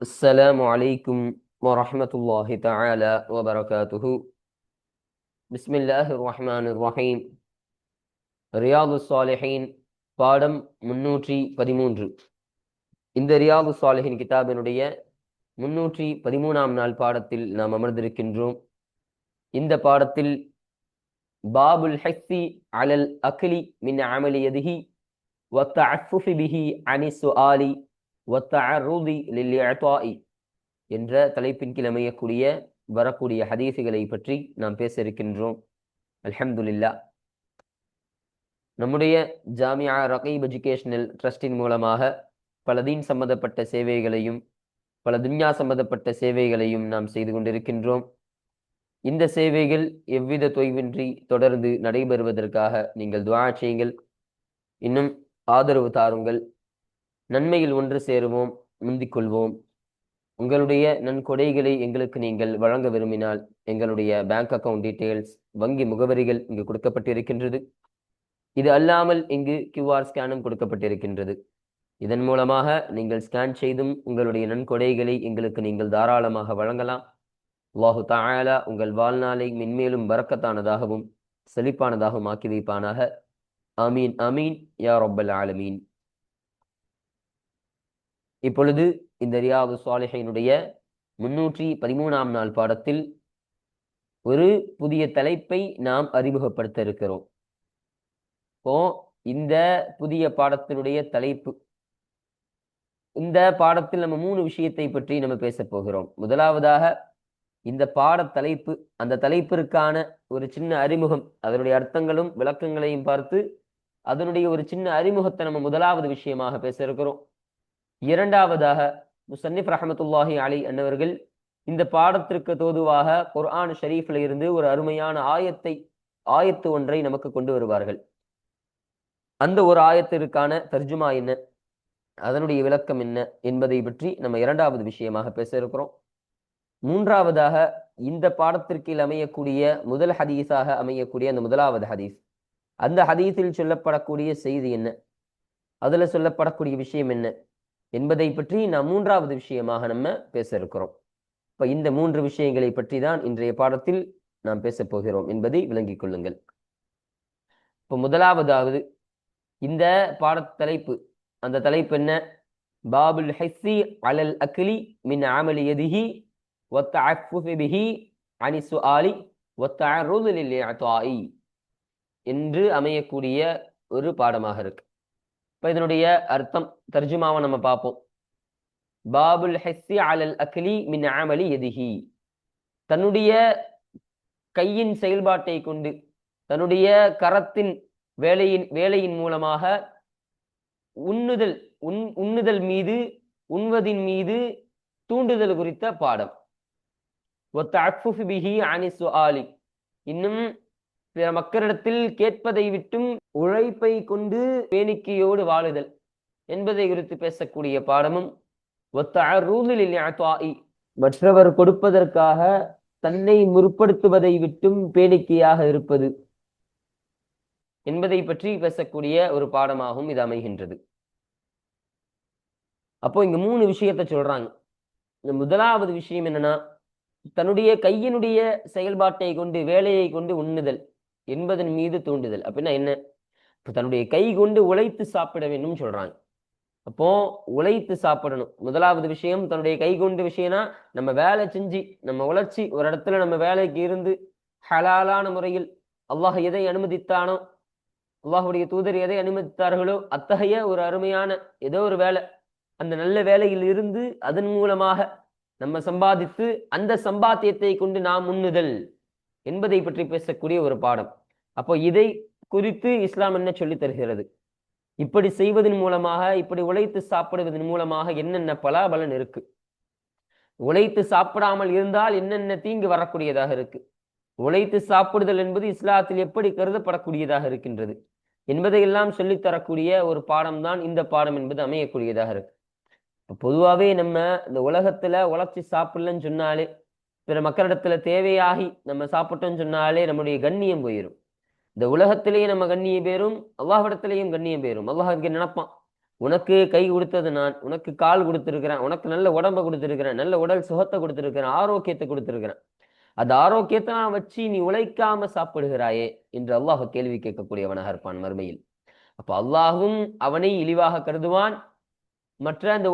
السلام عليكم ورحمة الله تعالى وبركاته. بسم الله الرحمن الرحيم. ரியாது சாலிஹீன் பாடம் 313. இந்த ரியாது சாலிஹீன் கிதாபினுடைய 313ஆம் நாள் பாடத்தில் நாம் அமர்ந்திருக்கின்றோம். இந்த பாடத்தில் பாபுல் ஹஸ்ஸி அலல் அக்லி மின் அமலி யதிஹி வத்தஅஃபுஃபி பிஹி அனி சுஆலி வத்தஅர்ருதி லில்இஅதாஇ என்ற தலைப்பின் கீழ் அமையக்கூடிய வரக்கூடிய ஹதீஸுகளை பற்றி நாம் பேச இருக்கின்றோம். அல்ஹம்துலில்லாஹ். நம்முடைய ஜாமியா ரகீப் எஜுகேஷனல் ட்ரஸ்டின் மூலமாக பல தீன் சம்பந்தப்பட்ட சேவைகளையும் பல துன்யா சம்பந்தப்பட்ட சேவைகளையும் நாம் செய்து கொண்டிருக்கின்றோம். இந்த சேவைகள் எவ்வித தொய்வின்றி தொடர்ந்து நடைபெறுவதற்காக நீங்கள் துஆ செய்யுங்கள், இன்னும் ஆதரவு தாருங்கள். நன்மையில் ஒன்று சேருவோம், முந்திக் கொள்வோம். உங்களுடைய நன்கொடைகளை எங்களுக்கு நீங்கள் வழங்க விரும்பினால் எங்களுடைய பேங்க் அக்கவுண்ட் டீட்டெயில்ஸ், வங்கி முகவரிகள் இங்கு கொடுக்கப்பட்டிருக்கின்றது. இது அல்லாமல் இங்கு கியூஆர் ஸ்கேனும் கொடுக்கப்பட்டிருக்கின்றது. இதன் மூலமாக நீங்கள் ஸ்கேன் செய்தும் உங்களுடைய நன்கொடைகளை எங்களுக்கு நீங்கள் தாராளமாக வழங்கலாம். அல்லாஹு தஆலா உங்கள் வாழ்நாளை மென்மேலும் பரக்கத்தானதாகவும் செழிப்பானதாகவும் ஆக்கி வைப்பானாக. ஆமீன் ஆமீன் யா ரப்பல் ஆலமீன். இப்பொழுது இந்த ரியாது சாலிஹீனுடைய 313ஆம் நாள் பாடத்தில் ஒரு புதிய தலைப்பை நாம் அறிமுகப்படுத்த இருக்கிறோம். இப்போ இந்த புதிய பாடத்தினுடைய தலைப்பு, இந்த பாடத்தில் நம்ம 3 விஷயத்தை பற்றி நம்ம பேச போகிறோம். முதலாவதாக இந்த பாட தலைப்பு, அந்த தலைப்பிற்கான ஒரு சின்ன அறிமுகம், அதனுடைய அர்த்தங்களும் விளக்கங்களையும் பார்த்து அதனுடைய ஒரு சின்ன அறிமுகத்தை நம்ம முதலாவது விஷயமாக பேச இருக்கிறோம். இரண்டாவதாக முஸன்னிஃப் ரஹ்மத்துல்லாஹி அலைஹி அன்னவர்கள் இந்த பாடத்திற்கு தோதுவாக குர்ஆன் ஷரீஃப்ல இருந்து ஒரு அருமையான ஆயத்து ஒன்றை நமக்கு கொண்டு வருவார்கள். அந்த ஒரு ஆயத்திற்கான தர்ஜுமா என்ன, அதனுடைய விளக்கம் என்ன என்பதை பற்றி நம்ம இரண்டாவது விஷயமாக பேச இருக்கிறோம். மூன்றாவதாக இந்த பாடத்திற்கு அமையக்கூடிய முதல் ஹதீஸாக அமையக்கூடிய அந்த முதலாவது ஹதீஸ், அந்த ஹதீஸில் சொல்லப்படக்கூடிய செய்தி என்ன, அதுல சொல்லப்படக்கூடிய விஷயம் என்ன என்பதை பற்றி நாம் மூன்றாவது விஷயமாக நம்ம பேச இருக்கிறோம். இப்ப இந்த 3 விஷயங்களை பற்றி தான் இன்றைய பாடத்தில் நாம் பேச போகிறோம் என்பதை விளங்கிக் கொள்ளுங்கள். இப்போ முதலாவதாவது இந்த பாடத்தலைப்பு, அந்த தலைப்பு என்ன? பாபுல் ஹஸ்ஸி அலல் அக்லி மின் அமலி யதிஹி வத்தஅஃபுஃபி பிஹி அனி சுஆலி வத்தஅர்ருது லில்இஅதாஇ என்று அமையக்கூடிய ஒரு பாடமாக இருக்கு. இப்போ இதனுடைய அர்த்தம், தர்ஜுமாவை நம்ம பார்ப்போம். பாபுல் ஹஸ்ஸி அலல் அக்லி மின் அமலி யதிஹி, தன்னுடைய கையின் செயல்பாட்டை கொண்டு, தன்னுடைய கரத்தின் வேலையின் மூலமாக உண்ணுதல் மீது, உண்வதின் மீது தூண்டுதல் குறித்த பாடம். வத்தஅஃபுஃபி பிஹி அனி சுஆலி, இன்னும் பிற மக்களிடத்தில் கேட்பதை விட்டும் உழைப்பை கொண்டு பேணிக்கையோடு வாழுதல் என்பதை குறித்து பேசக்கூடிய பாடமும், வத்தஅர்ருது லில்இஅதாஇ, மற்றவர் கொடுப்பதற்காக தன்னை முற்படுத்துவதை விட்டும் பேணிக்கையாக இருப்பது என்பதை பற்றி பேசக்கூடிய ஒரு பாடமாகவும் இது அமைகின்றது. அப்போ இங்க 3 விஷயத்தை சொல்றாங்க. இந்த முதலாவது விஷயம் என்னன்னா, தன்னுடைய கையினுடைய செயல்பாட்டை கொண்டு, வேலையை கொண்டு உண்ணுதல் என்பதன் மீது தூண்டுதல். அப்படின்னா என்ன? இப்ப தன்னுடைய கை கொண்டு உழைத்து சாப்பிட வேண்டும் சொல்றாங்க. அப்போ உழைத்து சாப்பிடணும். முதலாவது விஷயம் தன்னுடைய கை கொண்டு விஷயம்னா, நம்ம வேலை செஞ்சு, நம்ம உழைச்சி ஒரு இடத்துல நம்ம வேலைக்கு இருந்து ஹலாலான முறையில் அல்லாஹ் எதை அனுமதித்தானோ, அல்லாஹுடைய தூதர் எதை அனுமதித்தார்களோ அத்தகைய ஒரு அருமையான ஏதோ ஒரு வேலை, அந்த நல்ல வேலையில் இருந்து அதன் மூலமாக நம்ம சம்பாதித்து அந்த சம்பாத்தியத்தை கொண்டு நாம் உண்ணுதல் என்பதை பற்றி பேசக்கூடிய ஒரு பாடம். அப்போ இதை குறித்து இஸ்லாம் என்ன சொல்லி தருகிறது? இப்படி செய்வதன் மூலமாக, இப்படி உழைத்து சாப்பிடுவதன் மூலமாக என்னென்ன பலாபலன் இருக்கு, உழைத்து சாப்பிடாமல் இருந்தால் என்னென்ன தீங்கு வரக்கூடியதாக இருக்கு, உழைத்து சாப்பிடுதல் என்பது இஸ்லாத்தில் எப்படி கருதப்படக்கூடியதாக இருக்கின்றது என்பதையெல்லாம் சொல்லித்தரக்கூடிய ஒரு பாடம்தான் இந்த பாடம் என்பது அமையக்கூடியதாக இருக்கு. பொதுவாகவே நம்ம இந்த உலகத்துல உழைச்சி சாப்பிடலன்னு சொன்னாலே, பிற மக்களிடத்துல தேவையாகி நம்ம சாப்பிட்டோம்னு சொன்னாலே நம்முடைய கண்ணியம் போயிடும். இந்த உலகத்திலேயே நம்ம கண்ணியம் பேரும், அல்லாஹ்விடத்திலேயும் கண்ணியம் பேரும். அல்லாஹ் நினைப்பான், உனக்கு கை கொடுத்தது நான், உனக்கு கால் கொடுத்துருக்கிறேன், உனக்கு நல்ல உடம்பை கொடுத்துருக்கிறேன், நல்ல உடல் சுகத்தை கொடுத்துருக்கிறேன், ஆரோக்கியத்தை கொடுத்துருக்கிறேன். அந்த ஆரோக்கியத்தை நான் வச்சு நீ உழைக்காம சாப்பிடுகிறாயே என்று அல்லாஹ் கேள்வி கேட்கக்கூடியவனாக இருப்பான் மறுமையில். அப்ப அல்லாஹும் அவனை இழிவாக கருதுவான், மற்ற இந்த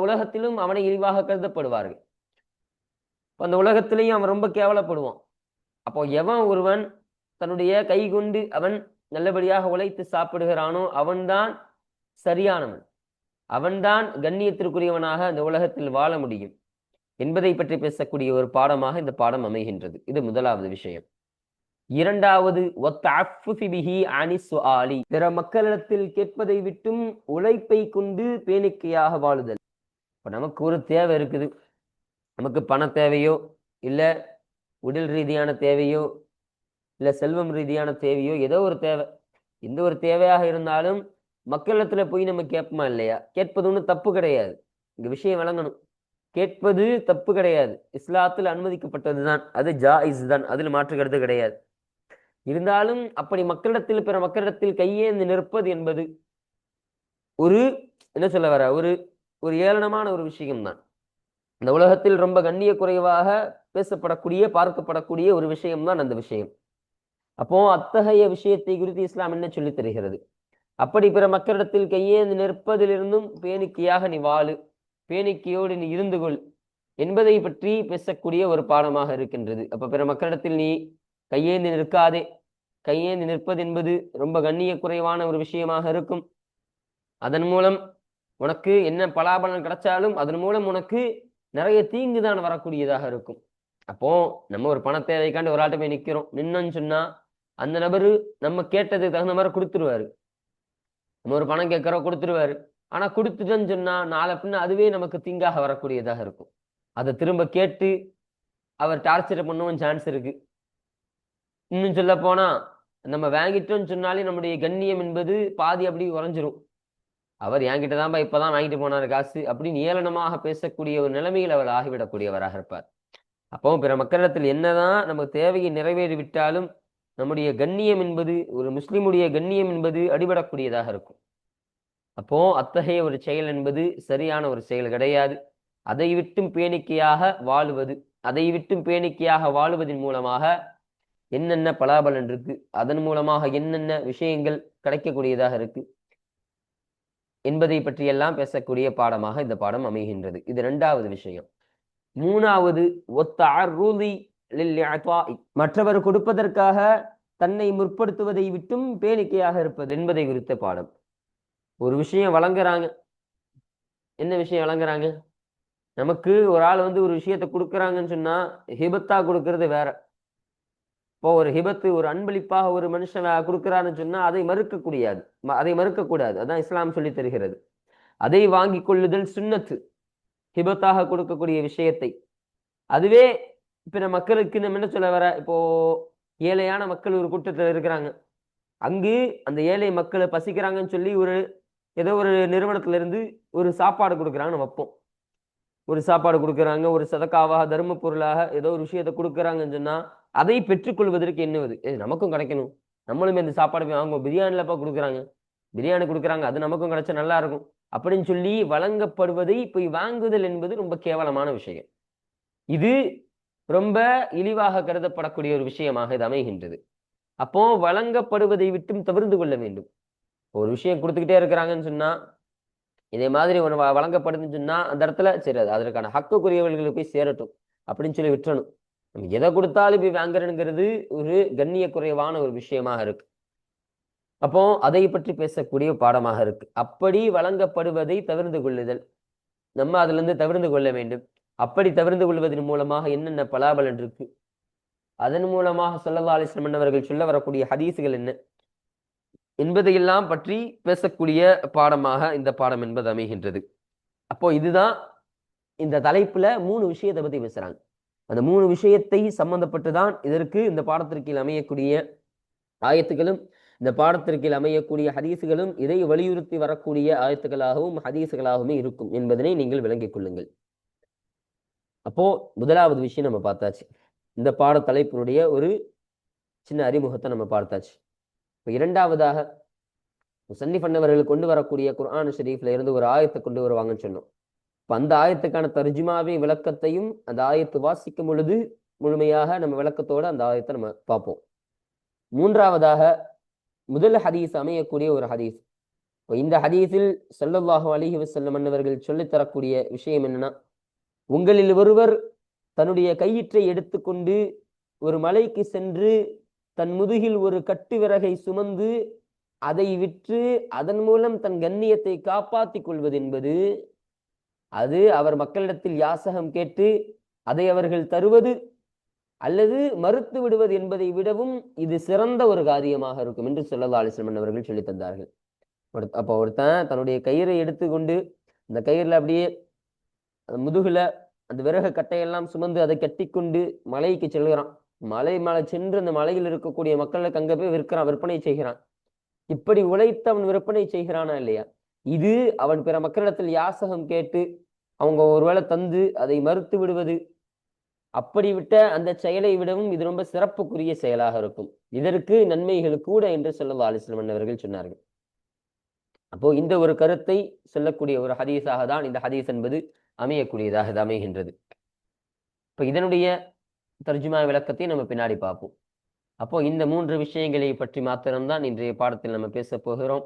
உலகத்திலும் அவனை இழிவாக கருதப்படுவார்கள். அந்த உலகத்திலையும் அவன் ரொம்ப கேவலப்படுவான். அப்போ எவன் ஒருவன் தன்னுடைய கை கொண்டு அவன் நல்லபடியாக உழைத்து சாப்பிடுகிறானோ அவன்தான் சரியானவன், அவன்தான் கண்ணியத்திற்குரியவனாக அந்த உலகத்தில் வாழ முடியும் என்பதை பற்றி பேசக்கூடிய ஒரு பாடமாக இந்த பாடம் அமைகின்றது. இது முதலாவது விஷயம். இரண்டாவது, பிற மக்களிடத்தில் கேட்பதை விட்டும் உழைப்பை கொண்டு பேணிக்கையாக வாழுதல். இப்ப நமக்கு ஒரு தேவை இருக்குது, நமக்கு பண தேவையோ இல்ல உடல் ரீதியான தேவையோ இல்ல செல்வம் ரீதியான தேவையோ, ஏதோ ஒரு தேவை, எந்த ஒரு தேவையாக இருந்தாலும் மக்களிடத்துல போய் நம்ம கேட்போமா இல்லையா? கேட்பது ஒன்றும் தப்பு கிடையாது. இங்க விஷயம் விளங்கணும், கேட்பது தப்பு கிடையாது, இஸ்லாத்தில் அனுமதிக்கப்பட்டதுதான், அது ஜாயிஸ் தான், அதில் மாற்று கருத்து கிடையாது. இருந்தாலும் அப்படி மக்களிடத்தில் பிற மக்களிடத்தில் கையேந்து நிற்பது என்பது ஒரு என்ன சொல்ல வர ஒரு ஏளனமான ஒரு விஷயம்தான். இந்த உலகத்தில் ரொம்ப கண்ணிய குறைவாக பேசப்படக்கூடிய பார்க்கப்படக்கூடிய ஒரு விஷயம்தான் அந்த விஷயம். அப்போ அத்தகைய விஷயத்தை குறித்து இஸ்லாம் என்ன சொல்லி தருகிறது? அப்படி பிற மக்களிடத்தில் கையேந்து நிற்பதிலிருந்தும் பேணிக்கையாக நீ வாழு, பேணிக்கையோடு நீ இருந்து கொள் என்பதை பற்றி பேசக்கூடிய ஒரு பாடமாக இருக்கின்றது. அப்ப பிற மக்களிடத்தில் நீ கையேந்து நிற்காதே. கையேந்து நிற்பது என்பது ரொம்ப கண்ணிய குறைவான ஒரு விஷயமாக இருக்கும். அதன் மூலம் உனக்கு என்ன பலாபலன் கிடைச்சாலும் அதன் மூலம் உனக்கு நிறைய தீங்கு தான் வரக்கூடியதாக இருக்கும். அப்போ நம்ம ஒரு பண தேவைக்காண்டி ஒரு ஆட்டை போய் நிற்கிறோம், நின்னோன்னு சொன்னா அந்த நபரு நம்ம கேட்டதுக்கு தகுந்த மாதிரி கொடுத்துருவாரு. நம்ம ஒரு பணம் கேட்கிறோம், கொடுத்துருவாரு. ஆனா கொடுத்துட்டோன்னு சொன்னா நாளை பின்ன அதுவே நமக்கு தீங்காக வரக்கூடியதாக இருக்கும். அதை திரும்ப கேட்டு அவர் டார்ச்சர் பண்ணவும் சான்ஸ் இருக்கு. இன்னும் சொல்ல போனா நம்ம வாங்கிட்டோம்னு சொன்னாலே நம்முடைய கண்ணியம் என்பது பாதி அப்படி குறைஞ்சிரும். அவர் என்கிட்ட தான்ப்பா இப்பதான் வாங்கிட்டு போனாரு காசு அப்படின்னு ஏளனமாக பேசக்கூடிய ஒரு நிலைமையில் அவர் ஆகிவிடக்கூடியவராக இருப்பார். அப்போ பிற மக்களிடத்தில் என்னதான் நம்ம தேவையை நிறைவேறிவிட்டாலும் நம்முடைய கண்ணியம் என்பது, ஒரு முஸ்லிமுடைய கண்ணியம் என்பது அடிபடக்கூடியதாக இருக்கும். அப்போ அத்தகைய ஒரு செயல் என்பது சரியான ஒரு செயல் கிடையாது. அதை விட்டும் பேணிக்கையாக வாழுவது, அதை விட்டும் பேணிக்கையாக வாழுவதன் மூலமாக என்னென்ன பலாபலன் இருக்கு, அதன் மூலமாக என்னென்ன விஷயங்கள் கிடைக்கக்கூடியதாக இருக்கு என்பதை பற்றியெல்லாம் பேசக்கூடிய பாடமாக இந்த பாடம் அமைகின்றது. இது இரண்டாவது விஷயம். மூணாவது, மற்றவர் கொடுப்பதற்காக தன்னை முற்படுத்துவதை விட்டும் பேணிக்கையாக இருப்பது என்பதை குறித்த பாடம். ஒரு விஷயம் வழங்குறாங்க, என்ன விஷயம் வழங்குறாங்க? நமக்கு ஒரு ஆள் ஒரு விஷயத்தை கொடுக்குறாங்கன்னு சொன்னா ஹிபத்தா கொடுக்கறது வேற. இப்போ ஒரு ஹிபத்து, ஒரு அன்பளிப்பாக ஒரு மனுஷன் கொடுக்குறான்னு சொன்னா அதை மறுக்கக்கூடாது. அதான் இஸ்லாம் சொல்லி தருகிறது. அதை வாங்கி கொள்ளுதல் சுன்னத்து, ஹிபத்தாக கொடுக்கக்கூடிய விஷயத்தை. அதுவே பிற மக்களுக்கு நம்ம என்ன சொல்ல வர, இப்போ ஏழையான மக்கள் ஒரு கூட்டத்தில் இருக்கிறாங்க, அங்கு அந்த ஏழை மக்களை பசிக்கிறாங்கன்னு சொல்லி ஏதோ ஒரு நிறுவனத்துல இருந்து ஒரு சாப்பாடு கொடுக்குறாங்கன்னு வைப்போம். ஒரு சாப்பாடு கொடுக்குறாங்க, ஒரு சதக்காவாக தர்ம பொருளாக ஏதோ ஒரு விஷயத்தை கொடுக்குறாங்கன்னு சொன்னா அதை பெற்றுக்கொள்வதற்கு என்னவது, நமக்கும் கிடைக்கணும், நம்மளுமே இந்த சாப்பாடு போய் வாங்குவோம். பிரியாணிலப்பா கொடுக்குறாங்க, பிரியாணி கொடுக்குறாங்க, அது நமக்கும் கிடைச்சா நல்லா இருக்கும் அப்படின்னு சொல்லி வழங்கப்படுவதை போய் வாங்குதல் என்பது ரொம்ப கேவலமான விஷயம். இது ரொம்ப இழிவாக கருதப்படக்கூடிய ஒரு விஷயமாக இது அமைகின்றது. அப்போ வழங்கப்படுவதை விட்டும் தவிர்த்து கொள்ள வேண்டும். ஒரு விஷயம் கொடுத்துக்கிட்டே இருக்கிறாங்கன்னு சொன்னா, இதே மாதிரி ஒன்று வழங்கப்படுதுன்னு சொன்னா அந்த இடத்துல சரி அதற்கான ஹக்குக்குரியவர்களுக்கு போய் சேரட்டும் அப்படின்னு சொல்லி விட்டுறணும். நம்ம எதை கொடுத்தாலும் போய் வாங்குறதுங்கிறது ஒரு கண்ணிய குறைவான ஒரு விஷயமாக இருக்கு. அப்போ அதை பற்றி பேசக்கூடிய பாடமாக இருக்கு. அப்படி வழங்கப்படுவதை தவிர்த்து கொள்ளுதல், நம்ம அதுல இருந்து தவிர்த்து கொள்ள வேண்டும். அப்படி தவிர்த்து கொள்வதன் மூலமாக என்னென்ன பலாபலன் இருக்கு, அதன் மூலமாக ஸல்லல்லாஹு அலைஹி வஸல்லம் அவர்கள் சொல்ல வரக்கூடிய ஹதீசுகள் என்ன என்பதையெல்லாம் பற்றி பேசக்கூடிய பாடமாக இந்த பாடம் என்பது அமைகின்றது. அப்போ இதுதான் இந்த தலைப்புல 3 விஷயத்தை பத்தி பேசுறாங்க. அந்த 3 விஷயத்தை சம்பந்தப்பட்டுதான் இதற்கு இந்த பாடத்திற்கு அமையக்கூடிய ஆயத்துகளும் இந்த பாடத்திற்கு அமையக்கூடிய ஹதீசுகளும் இதை வலியுறுத்தி வரக்கூடிய ஆயத்துகளாகவும் ஹதீசுகளாகவும் இருக்கும் என்பதனை நீங்கள் விளங்கிக் கொள்ளுங்கள். அப்போ முதலாவது விஷயம் நம்ம பார்த்தாச்சு, இந்த பாட தலைப்பினுடைய ஒரு சின்ன அறிமுகத்தை நம்ம பார்த்தாச்சு. இப்போ இரண்டாவதாக முசன்னிஃப் அன்னவர்கள் கொண்டு வரக்கூடிய குர்ஆன் ஷரீஃப்ல இருந்து ஒரு ஆயத்தை கொண்டு வருவாங்கன்னு சொன்னோம். இப்போ அந்த ஆயத்துக்கான தர்ஜுமாவை விளக்கத்தையும் அந்த ஆயத்து வாசிக்கும் பொழுது முழுமையாக நம்ம விளக்கத்தோட அந்த ஆயத்தை நம்ம பார்ப்போம். மூன்றாவதாக முதல் ஹதீஸ் அமையக்கூடிய ஒரு ஹதீஸ். இப்போ இந்த ஹதீஸில் ஸல்லல்லாஹு அலைஹி வஸல்லம் அன்னவர்கள் சொல்லித் தரக்கூடிய விஷயம் என்னன்னா, உங்களில் ஒருவர் தன்னுடைய கயிற்றை எடுத்துக்கொண்டு ஒரு மலைக்கு சென்று தன் முதுகில் ஒரு கட்டு விறகை சுமந்து அதை விற்று அதன் மூலம் தன் கண்ணியத்தை காப்பாற்றிக் கொள்வது என்பது, அது அவர் மக்களிடத்தில் யாசகம் கேட்டு அதை அவர்கள் தருவது அல்லது மறுத்து விடுவது என்பதை விடவும் இது சிறந்த ஒரு காரியமாக இருக்கும் என்று ஸல்லல்லாஹு அலைஹி வஸல்லம் அவர்கள் சொல்லி தந்தார்கள். அப்போ ஒருத்தன் தன்னுடைய கயிறை எடுத்துக்கொண்டு அந்த கயிறுல அப்படியே முதுகுல அந்த விறகு கட்டையெல்லாம் சுமந்து அதை கட்டி கொண்டு மலைக்கு செல்கிறான். மலை மேலே சென்று அந்த மலையில் இருக்கக்கூடிய மக்களுக்கு அங்கே போய் விற்பனை செய்கிறான். இப்படி உழைத்து அவன் விற்பனை செய்கிறானா இல்லையா? இது அவன் பிற மக்களிடத்தில் யாசகம் கேட்டு அவங்க ஒருவேளை தந்து அதை மறுத்து விடுவது, அப்படி விட்ட அந்த செயலை விடவும் இது ரொம்ப சிறப்புக்குரிய செயலாக இருக்கும். இதற்கு நன்மைகள் கூட என்று ஸல்லல்லாஹு அலைஹி வஸல்லம் அவர்கள் சொன்னார்கள். அப்போ இந்த ஒரு கருத்தை சொல்லக்கூடிய ஒரு ஹதீஸாக தான் இந்த ஹதீஸ் என்பது அமையக்கூடியதாக இது அமைகின்றது. இப்போ இதனுடைய தர்ஜுமா விளக்கத்தை நம்ம பின்னாடி பார்ப்போம். அப்போ இந்த 3 விஷயங்களை பற்றி மாத்திரம்தான் இன்றைய பாடத்தில் நம்ம பேச போகிறோம்.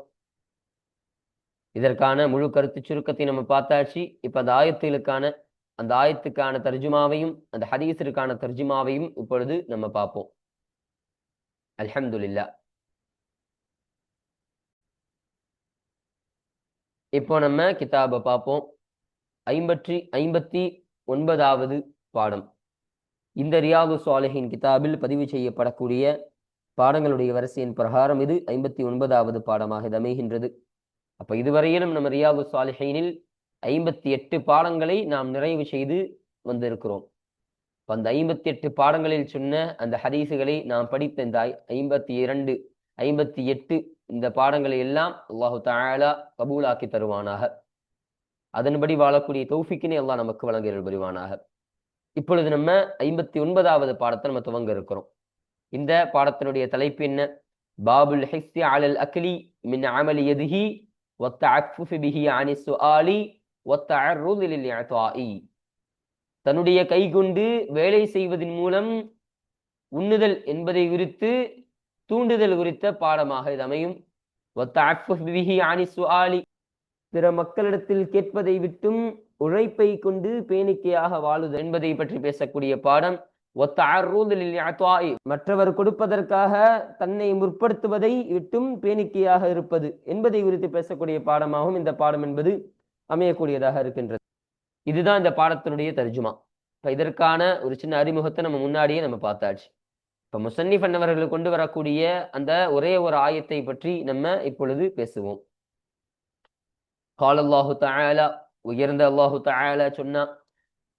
இதற்கான முழு கருத்து சுருக்கத்தை நம்ம பார்த்தாச்சு. இப்போ அந்த ஆயத்துக்கான தர்ஜுமாவையும் அந்த ஹதீஸிற்கான தர்ஜுமாவையும் இப்பொழுது நம்ம பார்ப்போம். அல்ஹம்துலில்லாஹ். இப்போ நம்ம கிதாபை பார்ப்போம். 59வது பாடம். இந்த ரியாது ஸாலிஹீன் கிதாபில் பதிவு செய்யப்படக்கூடிய பாடங்களுடைய வரிசையின் பிரகாரம் இது 59வது பாடமாக இது அமைகின்றது. அப்போ இதுவரையிலும் நம்ம ரியாது ஸாலிஹீனில் 58 பாடங்களை நாம் நிறைவு செய்து வந்திருக்கிறோம். அந்த 58 பாடங்களில் சொன்ன அந்த ஹதீஸுகளை நாம் படித்த இந்த 52, 58 இந்த பாடங்களை எல்லாம் அல்லாஹு தஆலா கபூலாக்கி தருவானாக. அதன்படி வாழக்கூடிய தௌஃபீக்கினை அல்லாஹ் நமக்கு வழங்கியருள் புரிவானாக. இப்பொழுது நம்ம 59வது பாடத்தை நம்ம துவங்க இருக்கிறோம். இந்த பாடத்தினுடைய தலைப்பு என்ன? பாபுல் ஹிஸ்ஸி அலல் அக்லி மின் அமலி யதிஹி வத்தஅஃபுஃபி பிஹி அனி ஸுஆலி வத்தஅர்ருது லில் இஅதாஇ. தன்னுடைய கை கொண்டு வேலை செய்வதன் மூலம் உண்ணுதல் என்பதை குறித்து தூண்டுதல் குறித்த பாடமாக இது அமையும். வத்தஅஃபுஃபி பிஹி அனி ஸுஆலி, பிற மக்களிடத்தில் கேட்பதை விட்டும் உழைப்பை கொண்டு பேணிக்கையாக வாழுதல் என்பதை பற்றி பேசக்கூடிய பாடம். வத்தஅர்ருது லில் இஅதாஇ, மற்றவர் கொடுப்பதற்காக தன்னை முற்படுத்துவதை விட்டும் பேணிக்கையாக இருப்பது என்பதை குறித்து பேசக்கூடிய பாடமாகவும் இந்த பாடம் என்பது அமையக்கூடியதாக இருக்கின்றது. இதுதான் இந்த பாடத்தினுடைய தர்ஜுமா. இப்போ இதற்கான ஒரு சின்ன அறிமுகத்தை நம்ம முன்னாடியே நம்ம பார்த்தாச்சு. இப்போ முசன்னிஃப் அன்னவர்கள் கொண்டு வரக்கூடிய அந்த ஒரே ஒரு ஆயத்தை பற்றி நம்ம இப்பொழுது பேசுவோம். قال الله تعالى, உயர்ந்த அல்லாஹு தஆலா சொன்னா,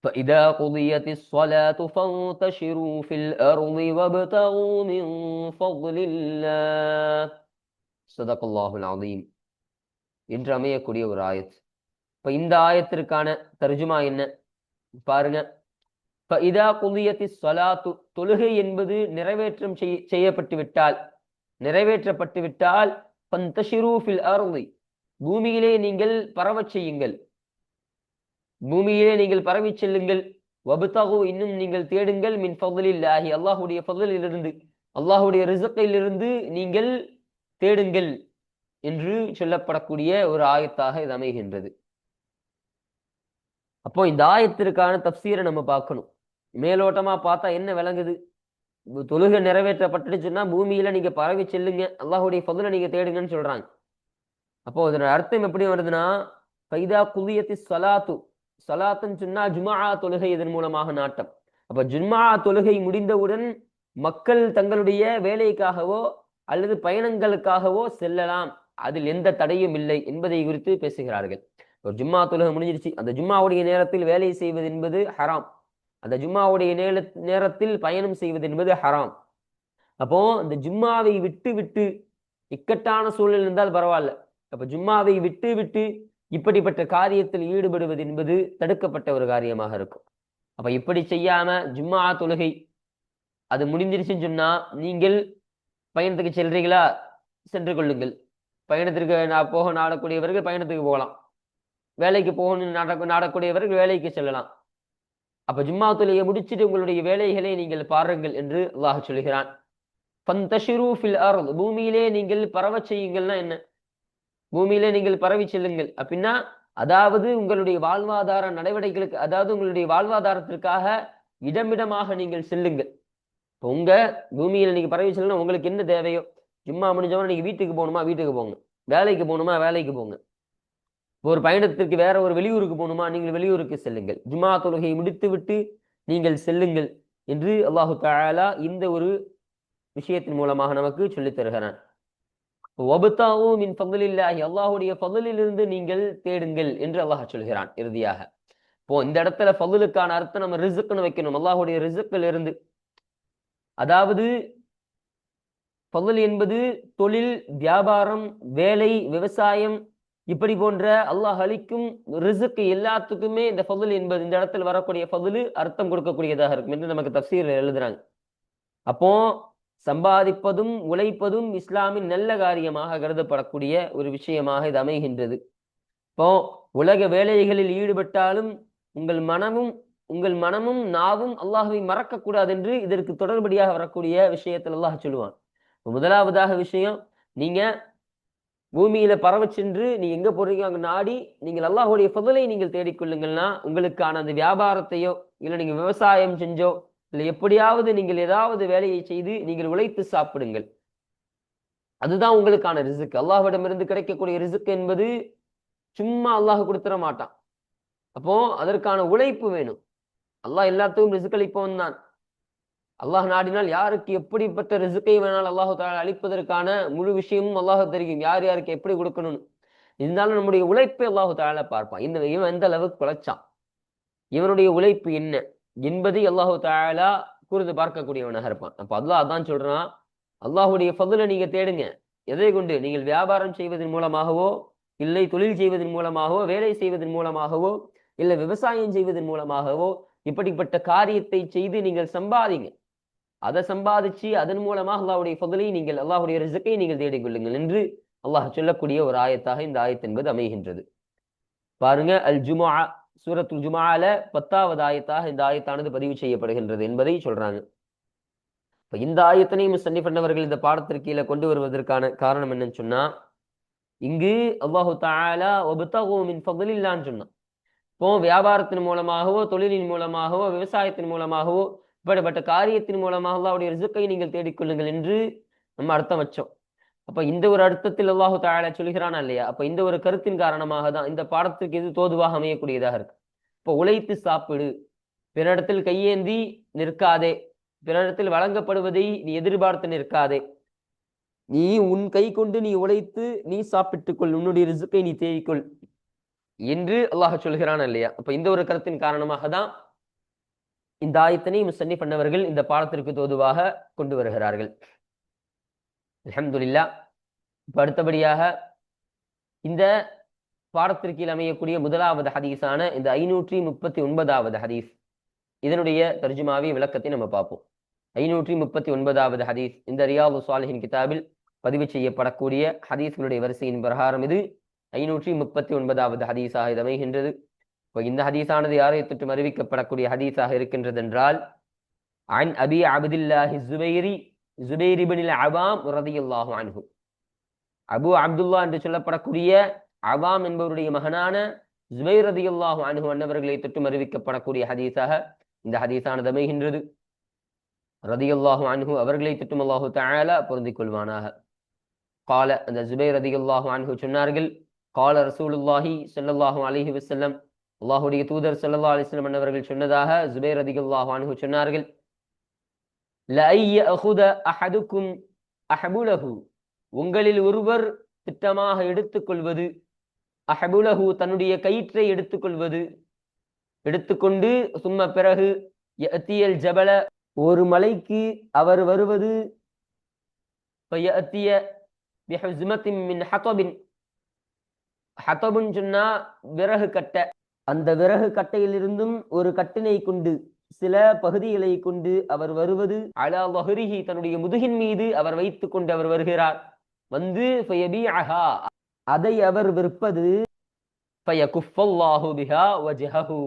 فإذا قضيت الصلاة فانتشروا في الأرض وابتغوا من فضل الله صدق الله العظيم என்று அமையக்கூடிய ஒரு ஆயத். இப்போ இந்த ஆயத்திற்கான தர்ஜுமா என்ன பாருங்க. فإذا قضيت الصلاة, தொழுகை என்பது நிறைவேற்றப்பட்டு விட்டால் فانتشروا في الأرض, பூமியிலே நீங்கள் பரவச் செய்யுங்கள், பூமியிலே நீங்கள் பரவி செல்லுங்கள். வபுதகு, இன்னும் நீங்கள் தேடுங்கள். மின் ஃபضலில்லாஹி, அல்லாஹ்வுடைய ஃபضலிலிருந்து, அல்லாஹ்வுடைய ரிஸ்கிலிருந்து நீங்கள் தேடுங்கள் என்று சொல்லப்படக்கூடிய ஒரு ஆயத்தாக இது அமைகின்றது. அப்போ இந்த ஆயத்திற்கான தஃப்சீரை நம்ம பார்க்கணும். மேலோட்டமா பார்த்தா என்ன விளங்குது? தொழுகை நிறைவேற்றப்பட்டு சொன்னா பூமியில நீங்க பரவி செல்லுங்க, அல்லாஹ்வுடைய ஃபضலை நீங்க தேடுங்கன்னு சொல்றாங்க. அப்போ அதோட அர்த்தம் எப்படி வருதுன்னா, ஃபைதா குதியத்தி ஸலாத்து, ஸலாத்துன்னு சொன்னா ஜும்ஆ தொழுகை, இதன் மூலமாக நாட்டம். அப்ப ஜும்ஆ தொழுகை முடிந்தவுடன் மக்கள் தங்களுடைய வேலைக்காகவோ அல்லது பயணங்களுக்காகவோ செல்லலாம், அதில் எந்த தடையும் இல்லை என்பதை குறித்து பேசுகிறார்கள். ஒரு ஜும்ஆ தொழுகை முடிஞ்சிருச்சு, அந்த ஜும்ஆவுடைய நேரத்தில் வேலை செய்வது என்பது ஹராம், அந்த ஜும்ஆவுடைய நேரத்தில் பயணம் செய்வது என்பது ஹராம். அப்போ அந்த ஜும்ஆவை விட்டு இக்கட்டான சூழல் இருந்தால் பரவாயில்ல, அப்ப ஜும்மாவை விட்டு இப்படிப்பட்ட காரியத்தில் ஈடுபடுவது என்பது தடுக்கப்பட்ட ஒரு காரியமாக இருக்கும். அப்ப இப்படி செய்யாம ஜும்மா தொழுகை அது முடிஞ்சிருச்சுன்னு சொன்னா, நீங்கள் பயணத்துக்கு செல்றீங்களா, சென்று கொள்ளுங்கள். பயணத்திற்கு நாடக்கூடியவர்கள் பயணத்துக்கு போகலாம், வேலைக்கு போகணும் நாடக்கூடியவர்கள் வேலைக்கு செல்லலாம். அப்ப ஜும்மா தொழுகையை முடிச்சுட்டு உங்களுடைய வேலைகளை நீங்கள் பாருங்கள் என்று அல்லாஹ் சொல்கிறான். ஃபந்தஷிரு ஃபில் அர்த், பூமியிலே நீங்கள் பரவச் செய்யுங்கள்னா என்ன? பூமியிலே நீங்கள் பரவி செல்லுங்கள் அப்படின்னா, அதாவது உங்களுடைய வாழ்வாதார நடவடிக்கைகளுக்கு, அதாவது உங்களுடைய வாழ்வாதாரத்திற்காக இடமிடமாக நீங்கள் செல்லுங்கள். இப்போ உங்க பூமியில நீங்க பரவி செல்லுன்னா உங்களுக்கு என்ன தேவையோ, ஜும்மா முடிஞ்சவன நீங்க வீட்டுக்கு போகணுமா வீட்டுக்கு போங்க, வேலைக்கு போகணுமா வேலைக்கு போங்க, ஒரு பயணத்திற்கு வேற ஒரு வெளியூருக்கு போகணுமா நீங்கள் வெளியூருக்கு செல்லுங்கள், ஜும்மா தொழுகையை முடித்து விட்டு நீங்கள் செல்லுங்கள் என்று அல்லாஹு தஆலா இந்த ஒரு விஷயத்தின் மூலமாக நமக்கு சொல்லித் தருகிறான். அல்லாஹுடைய ஃபضலிலிருந்து நீங்கள் தேடுங்கள் என்று அல்லாஹ் சொல்கிறான் இறுதியாக. இப்போ இந்த இடத்துல ஃபضலுக்கான அர்த்தம் நம்ம ரிஸ்க்னு வைக்கணும், அல்லாஹுடைய ரிஸ்கில் இருந்து. அதாவது ஃபضல் என்பது தொழில், வியாபாரம், வேலை, விவசாயம், இப்படி போன்ற அல்லாஹ் அளிக்கும் ரிஸ்க் எல்லாத்துக்குமே இந்த ஃபضல் என்பது, இந்த இடத்துல வரக்கூடிய ஃபضல் அர்த்தம் கொடுக்கக்கூடியதாக இருக்கும் என்று நமக்கு தஃசீர் எழுதுறாங்க. அப்போ சம்பாதிப்பதும் உழைப்பதும் இஸ்லாமின் நல்ல காரியமாக கருதப்படக்கூடிய ஒரு விஷயமாக இது அமைகின்றது. இப்போ உலக வேலைகளில் ஈடுபட்டாலும் உங்கள் மனமும் நாவும் அல்லாஹ்வை மறக்கக்கூடாது என்று இதற்கு தொடர்படியாக வரக்கூடிய விஷயத்தில் அல்லாஹ் சொல்லுவான். முதலாவதாக விஷயம், நீங்க பூமியில பரவ சென்று நீ எங்க போறீங்க அங்க நாடி நீங்கள் அல்லாஹுடைய ஃபضலை நீங்கள் தேடிக்கொள்ளுங்கள்னா, உங்களுக்கான அந்த வியாபாரத்தையோ இல்லை நீங்க விவசாயம் செஞ்சோ இல்லை எப்படியாவது நீங்கள் ஏதாவது வேலையை செய்து நீங்கள் உழைத்து சாப்பிடுங்கள். அதுதான் உங்களுக்கான ரிஸ்க். அல்லாஹ்விடமிருந்து கிடைக்கக்கூடிய ரிஸ்க் என்பது சும்மா அல்லாஹ் கொடுத்துட மாட்டான். அப்போ அதற்கான உழைப்பு வேணும். அல்லாஹ் எல்லாத்துக்கும் ரிஸ்க் அளிப்பவன் தான். அல்லாஹ் நாடினால் யாருக்கு எப்படிப்பட்ட ரிஸ்கை வேணாலும் அல்லாஹு தஆலா அளிப்பதற்கான முழு விஷயமும் அல்லாஹ் தெரியும், யார் யாருக்கு எப்படி கொடுக்கணும்னு. இருந்தாலும் நம்முடைய உழைப்பை அல்லாஹு தஆலா பார்ப்பான். இவன் எந்த அளவுக்கு உழைச்சான், இவனுடைய உழைப்பு என்ன என்பதை அல்லாஹு தஆலா கூர்ந்து பார்க்கக்கூடியவனாக இருப்பான். அப்ப அல்லாஹ் அதான் சொல்றான், அல்லாஹுடைய ஃபضலை நீங்க தேடுங்க. எதை கொண்டு? நீங்கள் வியாபாரம் செய்வதன் மூலமாகவோ, இல்லை தொழில் செய்வதன் மூலமாகவோ, வேலை செய்வதன் மூலமாகவோ, இல்லை விவசாயம் செய்வதன் மூலமாகவோ, இப்படிப்பட்ட காரியத்தை செய்து நீங்கள் சம்பாதிங்க. அதை சம்பாதிச்சு அதன் மூலமாக அல்லாஹுடைய ஃபضலை நீங்கள், அல்லாஹுடைய ரிஸ்கை நீங்கள் தேடிக்கொள்ளுங்கள் என்று அல்லாஹ் சொல்லக்கூடிய ஒரு ஆயத்தாக இந்த ஆயத் என்பது அமைகின்றது. பாருங்க, அல் ஜுமுஆ சூரத்துல் ஜுமுஆல 10வது ஆயத்தாக இந்த ஆயத்தானது பதிவு செய்யப்படுகின்றது என்பதை சொல்றாங்க. இப்ப இந்த ஆயத்தினையும் முஸன்னிஃப் அவர்கள் இந்த பாடத்திற்கு கீழே கொண்டு வருவதற்கான காரணம் என்னன்னு சொன்னா, இங்கு அல்லாஹு தஆலா வப்தகு மின் ஃபضலில்லான்னு சொன்னான். இப்போ வியாபாரத்தின் மூலமாகவோ, தொழிலின் மூலமாகவோ, விவசாயத்தின் மூலமாகவோ, இப்படிப்பட்ட காரியத்தின் மூலமாக அல்லாஹ்வுடைய ரிஸ்கை நீங்கள் தேடிக்கொள்ளுங்கள் என்று நம்ம அர்த்தம் வச்சோம். அப்ப இந்த ஒரு அர்த்தத்தில் அல்லாஹு தஆலா சொல்கிறானா இல்லையா? அப்ப இந்த ஒரு கருத்தின் காரணமாக தான் இந்த பாடத்திற்கு இது தோதுவாக அமையக்கூடியதாக இருக்கு. இப்போ உழைத்து சாப்பிடு, பிறரிடத்தில் கையேந்தி நிற்காதே, பிறரிடத்தில் வழங்கப்படுவதை நீ எதிர்பார்த்து நிற்காதே, நீ உன் கை கொண்டு நீ உழைத்து நீ சாப்பிட்டுக்கொள், உன்னுடைய ரிஸ்கை நீ தேடிக்கொள் என்று அல்லாஹ் சொல்கிறான் இல்லையா? அப்ப இந்த ஒரு கருத்தின் காரணமாக தான் இந்த ஆயத்தினை முஸன்னிஃப் பண்ணவர்கள் இந்த பாடத்திற்கு தோதுவாக கொண்டு வருகிறார்கள். அல்ஹம்துலில்லாஹ். இப்ப அடுத்தபடியாக இந்த பாடத்திற்கு அமையக்கூடிய முதலாவது ஹதீஸான இந்த 539வது ஹதீஸ், இதனுடைய தர்ஜுமாவை விளக்கத்தை நம்ம பார்ப்போம். 539வது ஹதீஸ் இந்த ரியாது ஸாலிஹின் கிதாபில் பதிவு செய்யப்படக்கூடிய ஹதீஸ்களுடைய வரிசையின் பிரகாரம் இது 539வது ஹதீஸாக இது அமைகின்றது. இப்போ இந்த ஹதீஸானது யாரை தொற்றும் அறிவிக்கப்படக்கூடிய ஹதீஸாக இருக்கின்றது என்றால், அன் அபி அப்துல்லாஹி ஜுபைர் இப்னுல் அவாம் ரலியல்லாஹு அன்ஹு, அபு அப்துல்லா என்று சொல்லப்படக்கூடிய அவாம் என்பவருடைய மகனான ஜுபைர் ரலியல்லாஹு அன்ஹு அன்னவர்களை தொற்றும் அறிவிக்கப்படக்கூடிய ஹதீஸாக இந்த ஹதீஸானது அமைகின்றது. ரலியல்லாஹு அன்ஹு அவர்களை தொற்றும் அல்லாஹு தஆலா பொருந்திக் கொள்வானாக. கால, அந்த ஜுபைர் ரலியல்லாஹு அன்ஹு சொன்னார்கள், கால ரசூலுல்லாஹி ஸல்லல்லாஹு அலைஹி வஸல்லம், அல்லாஹ்வுடைய தூதர் ஸல்லல்லாஹு அலைஹி வஸல்லம் அன்னவர்கள் சொன்னதாக ஜுபைர் ரலியல்லாஹு அன்ஹு சொன்னார்கள், லஅய்யஅஹுத அஹதுக்கும் அஹ்புலஹு, உங்களில் ஒருவர் திட்டமாக எடுத்துக்கொள்வது, அஹ்புலஹு தன்னுடைய கயிற்றை எடுத்துக்கொண்டு, சும்ம பிறகு யஅத்தியல் ஜபல, ஒரு மலைக்கு அவர் வருவது, ஃபயஅத்திய பிஹுஸ்மத்தின் மின் ஹதபின், ஹதபுன் சொன்னா விறகு கட்டை, அந்த விறகு கட்டையிலிருந்தும் ஒரு கட்டினை கொண்டு, சில பகுதிகளை கொண்டு அவர் வருவது, அலா வஹ்ரிஹி தன்னுடைய முதுகின் மீது அவர் வைத்துக் கொண்டு அவர் வருகிறார், வந்து ஃபயபீஅஹா, அதை அவர் விற்பது, ஃபயகுஃபல்லாஹு பிஹா வஜ்ஹஹு,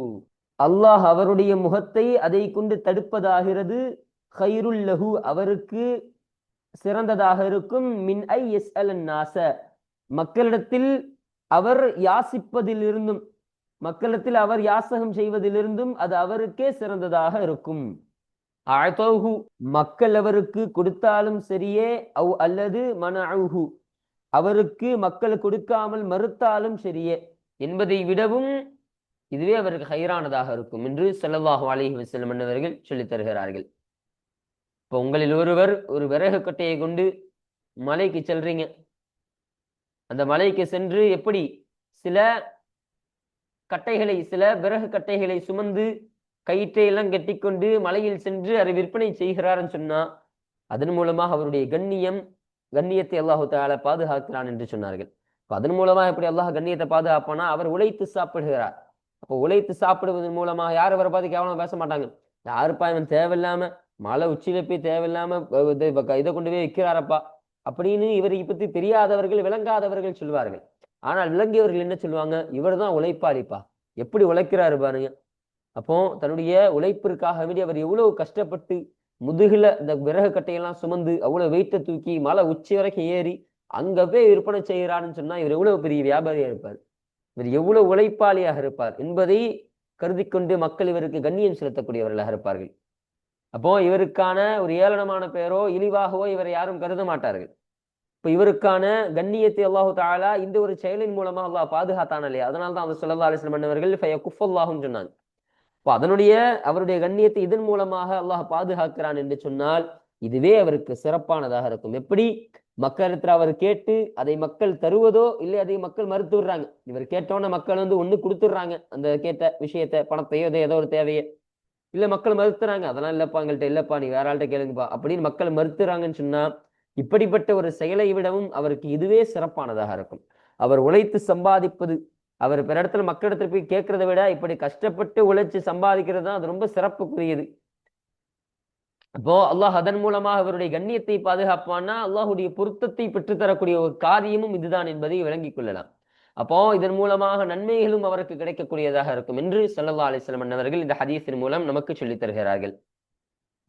அல்லாஹ் அவருடைய முகத்தை அதை கொண்டு தடுப்பதாகிறது, கைருல் லஹு, அவருக்கு சிறந்ததாக இருக்கும், மின் ஐ யஸ்அலன் நாஸ, மக்களிடத்தில் அவர் யாசிப்பதிலிருந்தும், மக்களிடத்தில் அவர் யாசகம் செய்வதிலிருந்தும் அது அவருக்கே சிறந்ததாக இருக்கும். அஅதௌஹு, மக்கள் அவருக்கு கொடுத்தாலும் சரியே, அவ் அல்லது மனஅஹு, அவருக்கு மக்கள் கொடுக்காமல் மறுத்தாலும் சரியே என்பதை விடவும் இதுவே அவருக்கு ஹைரானதாக இருக்கும் என்று ஸல்லல்லாஹு அலைஹி வஸல்லம் அவர்கள் சொல்லித் தருகிறார்கள். இப்போ உங்களில் ஒருவர் ஒரு விறகு கட்டையை கொண்டு மலைக்கு செல்றீங்க. அந்த மலைக்கு சென்று எப்படி சில கட்டைகளை, சில விறகு கட்டைகளை சுமந்து கயிற்றையெல்லாம் கட்டிக்கொண்டு மலையில் சென்று அதை விற்பனை செய்கிறார்னு சொன்னா, அதன் மூலமாக அவருடைய கண்ணியத்தை அல்லாஹு தஆலா பாதுகாக்கிறான் என்று சொன்னார்கள். அதன் மூலமா எப்படி அல்லாஹ் கண்ணியத்தை பாதுகாப்பானா, அவர் உழைத்து சாப்பிடுகிறார். அப்போ உழைத்து சாப்பிடுவதன் மூலமாக யார் அவரை பார்த்து கேவலமா பேச மாட்டாங்க. யாருப்பா இவன் தேவையில்லாம மலை உச்சியில போய் தேவையில்லாம இதை கொண்டு போய் விற்கிறாரப்பா அப்படின்னு இவரை பத்தி தெரியாதவர்கள், விளங்காதவர்கள் சொல்வார்கள். ஆனால் விளங்கியவர்கள் என்ன சொல்லுவாங்க, இவர் தான் உழைப்பாளிப்பா, எப்படி உழைக்கிறாரு பாருங்க. அப்போ தன்னுடைய உழைப்பிற்காக வேண்டி அவர் எவ்வளவு கஷ்டப்பட்டு முதுகுல இந்த விறகு கட்டையெல்லாம் சுமந்து அவ்வளவு வெயிட்டை தூக்கி மலை உச்சி வரைக்கும் ஏறி அங்க போய் விற்பனை செய்கிறான்னு சொன்னா இவர் எவ்வளவு பெரிய வியாபாரியா இருப்பார், இவர் எவ்வளவு உழைப்பாளியாக இருப்பார் என்பதை கருதி கொண்டு மக்கள் இவருக்கு கண்ணியம் செலுத்தக்கூடியவர்களாக இருப்பார்கள். அப்போ இவருக்கான ஒரு ஏளனமான பெயரோ இழிவாகவோ இவரை யாரும் கருத மாட்டார்கள். இப்ப இவருக்கான கண்ணியத்தை அல்லாஹு தஆலா இந்த ஒரு செயலின் மூலமா அல்லாஹ் பாதுகாத்தான் இல்லையா, அதனால்தான் அவர் ஸல்லல்லாஹு அலைஹி வஸல்லம் அவர்கள் ஃபயகுஃபல்லாஹுன்னு சொன்னாங்க. இப்போ அவருடைய கண்ணியத்தை இதன் மூலமாக அல்லாஹ் பாதுகாக்கிறான் என்று சொன்னால் இதுவே அவருக்கு சிறப்பானதாக இருக்கும். எப்படி மக்களிடத்தில் அவர் கேட்டு அதை மக்கள் தருவதோ இல்லை, அதை மக்கள் மறுத்து விடுறாங்க. இவர் கேட்டோன்னே மக்கள் வந்து ஒண்ணு கொடுத்துடுறாங்க, அந்த கேட்ட விஷயத்த, பணத்தையோ ஏதோ ஒரு தேவையை. இல்ல மக்கள் மறுத்துறாங்க, அதெல்லாம் இல்லப்பா எங்கள்கிட்ட இல்லப்பா, நீ வேற ஆள்கிட்ட கேளுங்கப்பா அப்படின்னு மக்கள் மறுத்துறாங்கன்னு சொன்னா, இப்படிப்பட்ட ஒரு செயலை விடவும் அவருக்கு இதுவே சிறப்பானதாக இருக்கும். அவர் உழைத்து சம்பாதிப்பது, அவர் பிற இடத்துல மக்களிடத்துல போய் கேட்கறத விட இப்படி கஷ்டப்பட்டு உழைச்சு சம்பாதிக்கிறது தான் அது ரொம்ப சிறப்புக்குரியது. அப்போ அல்லாஹ் அதன் மூலமாக அவருடைய கண்ணியத்தை பாதுகாப்பான்னா அல்லாஹுடைய பொருத்தத்தை பெற்றுத்தரக்கூடிய ஒரு காரியமும் இதுதான் என்பதை விளங்கிக் கொள்ளலாம். அப்போ இதன் மூலமாக நன்மைகளும் அவருக்கு கிடைக்கக்கூடியதாக இருக்கும் என்று ஸல்லல்லாஹு அலைஹி வஸல்லம் அவர்கள் இந்த ஹதீஸின் மூலம் நமக்கு சொல்லித் தருகிறார்கள்.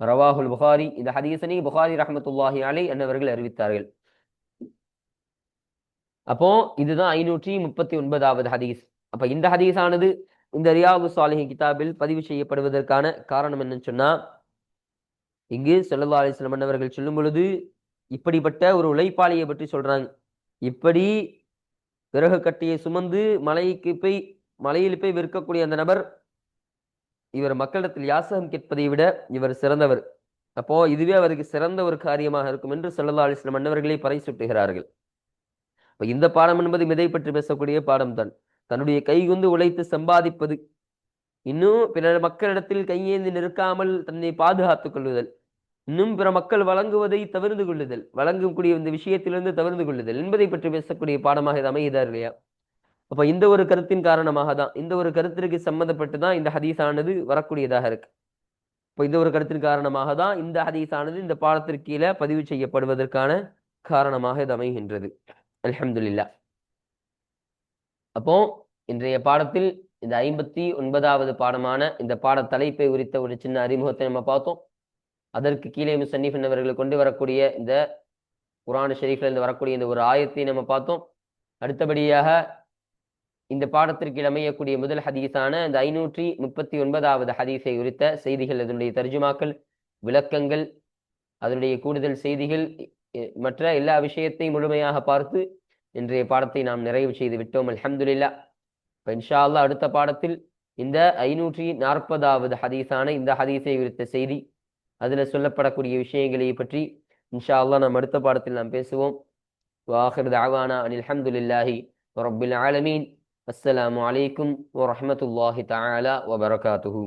ரவாஹுல் புகாரி, இந்த ஹதீஸனை புகாரி ரஹ்மத்துல்லாஹி அலைஹி அன்னவர்கள் அறிவித்தார்கள். அப்போ இதுதான் 539வது ஹதீஸ். அப்ப இந்த ஹதீஸானது இந்த ரியாது ஸாலிஹீன் கிதாபில் பதிவு செய்யப்படுவதற்கான காரணம் என்னன்னு சொன்னா, இங்கு ஸல்லல்லாஹு அலைஹி வஸல்லம் அவர்கள் சொல்லும் பொழுது இப்படிப்பட்ட ஒரு உழைப்பாளியை பற்றி சொல்றாங்க. இப்படி விறகு கட்டியை சுமந்து மலையில் போய் விற்கக்கூடிய அந்த நபர், இவர் மக்களிடத்தில் யாசகம் கேட்பதை விட இவர் சிறந்தவர். அப்போ இதுவே அவருக்கு சிறந்த ஒரு காரியமாக இருக்கும் என்று ஸல்லல்லாஹு அலைஹி வஸல்லம் அன்னவர்களை பறைசுட்டுகிறார்கள். இப்ப இந்த பாடம் என்பது இதை பற்றி பேசக்கூடிய பாடம் தான். தன்னுடைய கைகுந்து உழைத்து சம்பாதிப்பது, இன்னும் பிற மக்களிடத்தில் கையேந்தி நிற்காமல் தன்னை பாதுகாத்துக் கொள்ளுதல், இன்னும் பிற மக்கள் வழங்குவதை தவிர்த்து கொள்ளுதல், வழங்கக்கூடிய இந்த விஷயத்திலிருந்து தவிர்த்து கொள்ளுதல் என்பதை பற்றி பேசக்கூடிய பாடமாக இது அமையுதா இல்லையா? அப்ப இந்த ஒரு கருத்தின் காரணமாக தான், இந்த ஒரு கருத்திற்கு சம்பந்தப்பட்டு தான் இந்த ஹதீஸானது வரக்கூடியதாக இருக்கு. இப்போ இந்த ஒரு கருத்தின் காரணமாக தான் இந்த ஹதீஸானது இந்த பாடத்திற்கு கீழே பதிவு செய்யப்படுவதற்கான காரணமாக இது அமைகின்றது. அல்ஹம்துலில்லாஹ். அப்போ இன்றைய பாடத்தில் இந்த 59வது பாடமான இந்த பாட தலைப்பை குறித்த ஒரு சின்ன அறிமுகத்தை நம்ம பார்த்தோம். அதற்கு கீழே முஸன்னிஃப் அவர்கள் கொண்டு வரக்கூடிய இந்த குர்ஆன் ஷரீஃப்ல இருந்து வரக்கூடிய இந்த ஒரு ஆயத்தை நம்ம பார்த்தோம். அடுத்தபடியாக இந்த பாடத்திற்கு அமையக்கூடிய முதல் ஹதீஸான இந்த 539வது ஹதீஸை குறித்த செய்திகள், அதனுடைய தர்ஜுமாக்கள், விளக்கங்கள், அதனுடைய கூடுதல் செய்திகள், மற்ற எல்லா விஷயத்தையும் முழுமையாக பார்த்து இன்றைய பாடத்தை நாம் நிறைவு செய்து விட்டோம். அல்ஹம்துலில்லாஹ். இப்போ இன்ஷா அல்லாஹ் அடுத்த பாடத்தில் இந்த 540வது ஹதீஸான இந்த ஹதீஸை குறித்த செய்தி, அதில் சொல்லப்படக்கூடிய விஷயங்களை பற்றி இன்ஷா அல்லாஹ் நாம் அடுத்த பாடத்தில் நாம் பேசுவோம். வாஹிர் தஅவானா அனில் ஹம்துலில்லாஹி ரப்பில் ஆலமீன். அஸ்ஸலாமு அலைக்கும் வரஹ்மத்துல்லாஹி தஆலா வபரகாத்துஹு.